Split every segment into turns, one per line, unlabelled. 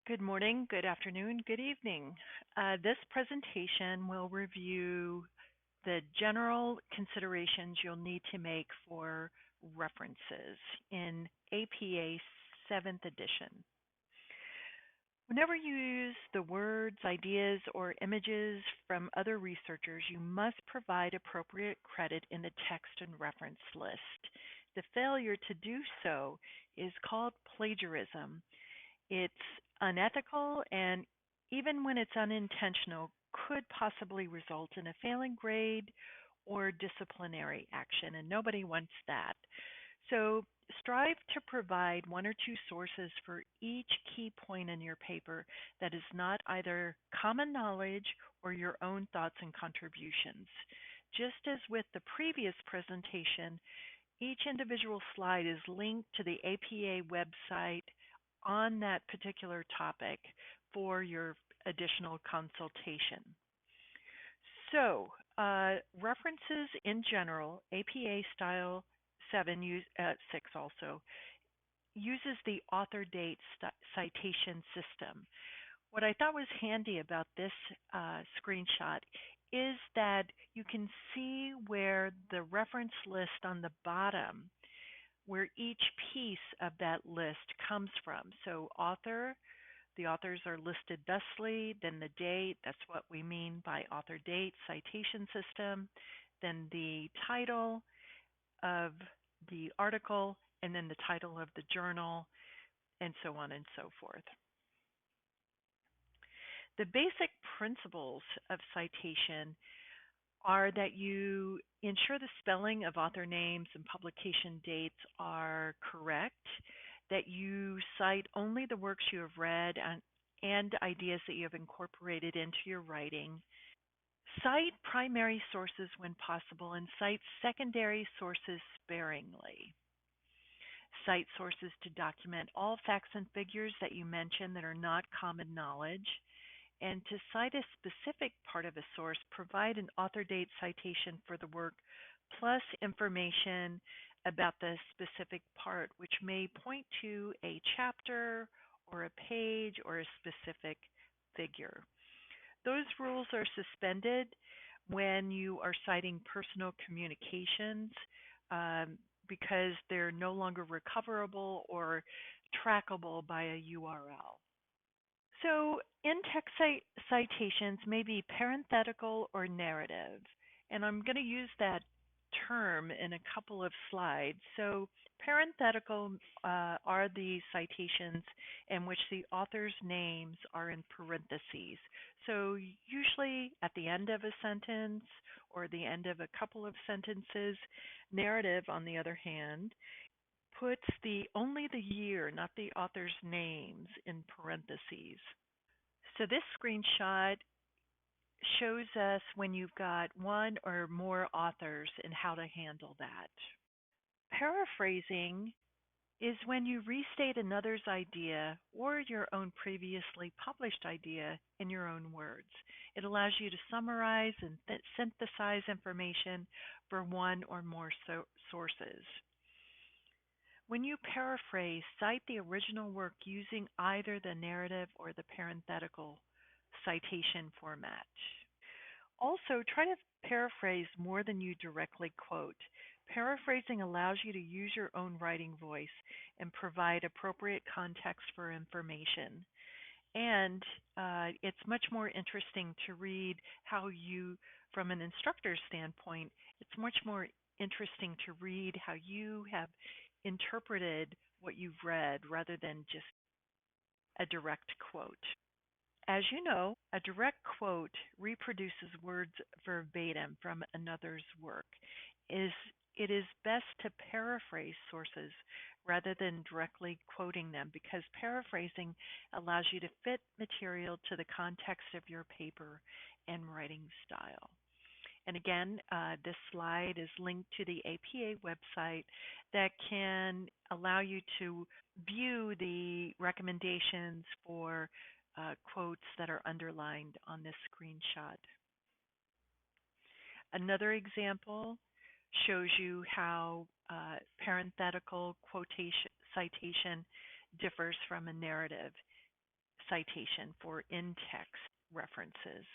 Good morning, good afternoon, good evening. This presentation will review the general considerations you'll need to make for references in APA 7th edition. Whenever you use the words, ideas, or images from other researchers, you must provide appropriate credit in the text and reference list. The failure to do so is called plagiarism. It's unethical and, even when it's unintentional, could possibly result in a failing grade or disciplinary action, and nobody wants that. So strive to provide one or two sources for each key point in your paper that is not either common knowledge or your own thoughts and contributions. Just as with the previous presentation, each individual slide is linked to the APA website on that particular topic for your additional consultation. So, references in general, APA Style 6 also, uses the author date citation system. What I thought was handy about this screenshot is that you can see where the reference list on the bottom, where each piece of that list comes from. So the authors are listed thusly, then the date, that's what we mean by author date citation system, then the title of the article, and then the title of the journal, and so on and so forth. The basic principles of citation are that you ensure the spelling of author names and publication dates are correct, that you cite only the works you have read and ideas that you have incorporated into your writing. Cite primary sources when possible and cite secondary sources sparingly. Cite sources to document all facts and figures that you mention that are not common knowledge. And to cite a specific part of a source, provide an author date citation for the work plus information about the specific part, which may point to a chapter or a page or a specific figure. Those rules are suspended when you are citing personal communications because they're no longer recoverable or trackable by a URL. So in-text citations may be parenthetical or narrative, and I'm going to use that term in a couple of slides. So parenthetical are the citations in which the author's names are in parentheses. So usually at the end of a sentence or the end of a couple of sentences. Narrative, on the other hand, puts only the year, not the author's names, in parentheses. So this screenshot shows us when you've got one or more authors and how to handle that. Paraphrasing is when you restate another's idea or your own previously published idea in your own words. It allows you to summarize and synthesize information for one or more sources. When you paraphrase, cite the original work using either the narrative or the parenthetical citation format. Also, try to paraphrase more than you directly quote. Paraphrasing allows you to use your own writing voice and provide appropriate context for information. And it's much more interesting to read how you, from an instructor's standpoint, it's much more interesting to read how you have interpreted what you've read rather than just a direct quote. As you know, a direct quote reproduces words verbatim from another's work. It is best to paraphrase sources rather than directly quoting them because paraphrasing allows you to fit material to the context of your paper and writing style. And again, this slide is linked to the APA website that can allow you to view the recommendations for quotes that are underlined on this screenshot. Another example shows you how parenthetical quotation citation differs from a narrative. citation for in-text references.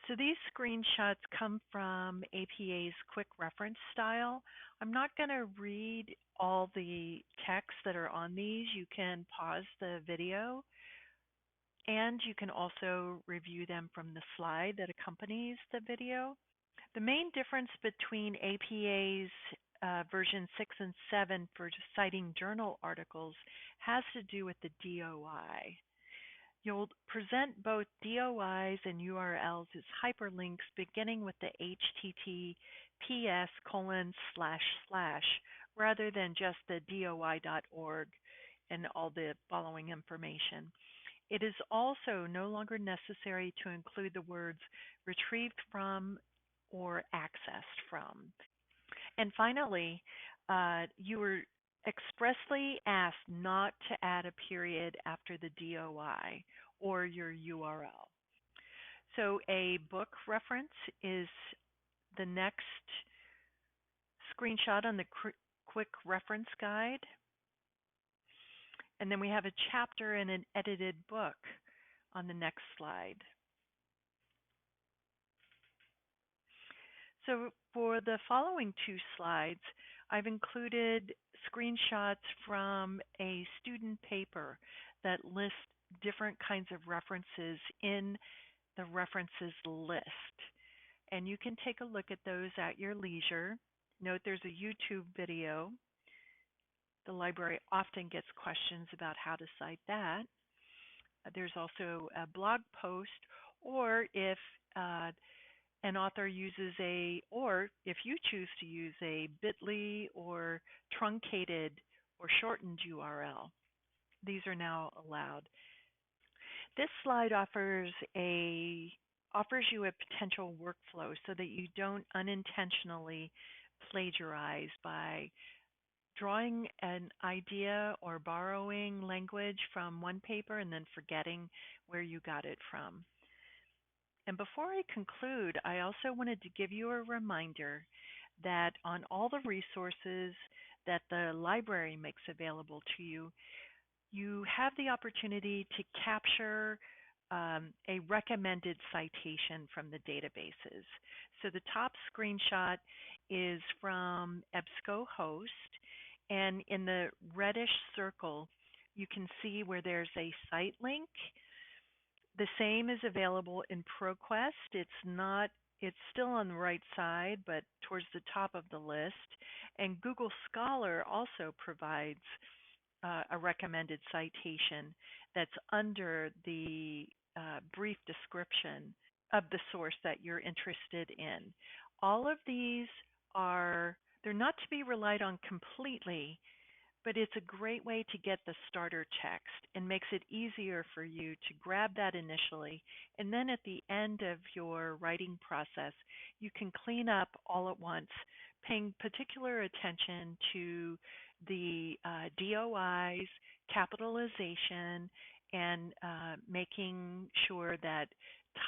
So these screenshots come from APA's quick reference style. I'm not going to read all the text that are on these. You can pause the video and you can also review them from the slide that accompanies the video. The main difference between APA's version 6 and 7 for citing journal articles has to do with the DOI. You'll present both DOIs and URLs as hyperlinks beginning with the https:// rather than just the doi.org and all the following information. It is also no longer necessary to include the words retrieved from or accessed from. And finally, you were expressly asked not to add a period after the DOI or your URL. So a book reference is the next screenshot on the quick reference guide. And then we have a chapter in an edited book on the next slide. So for the following two slides, I've included screenshots from a student paper that lists different kinds of references in the references list. And you can take a look at those at your leisure. Note there's a YouTube video. The library often gets questions about how to cite that. There's also a blog post, or if an author uses or if you choose to use a bit.ly or truncated or shortened URL, these are now allowed. This slide offers you a potential workflow so that you don't unintentionally plagiarize by drawing an idea or borrowing language from one paper and then forgetting where you got it from. And before I conclude, I also wanted to give you a reminder that on all the resources that the library makes available to you, you have the opportunity to capture a recommended citation from the databases. So the top screenshot is from EBSCOhost, and in the reddish circle, you can see where there's a site link. The same is available in ProQuest. It's still on the right side, but towards the top of the list. And Google Scholar also provides a recommended citation that's under the brief description of the source that you're interested in. All of these they're not to be relied on completely, but it's a great way to get the starter text and makes it easier for you to grab that initially. And then at the end of your writing process, you can clean up all at once, paying particular attention to the DOIs, capitalization, and making sure that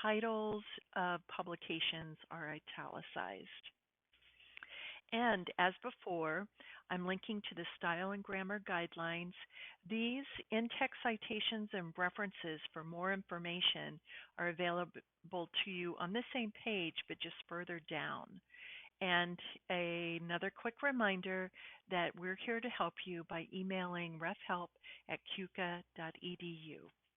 titles of publications are italicized. And as before, I'm linking to the Style and Grammar Guidelines. These in-text citations and references for more information are available to you on the same page, but just further down. And another quick reminder that we're here to help you by emailing refhelp@cuca.edu.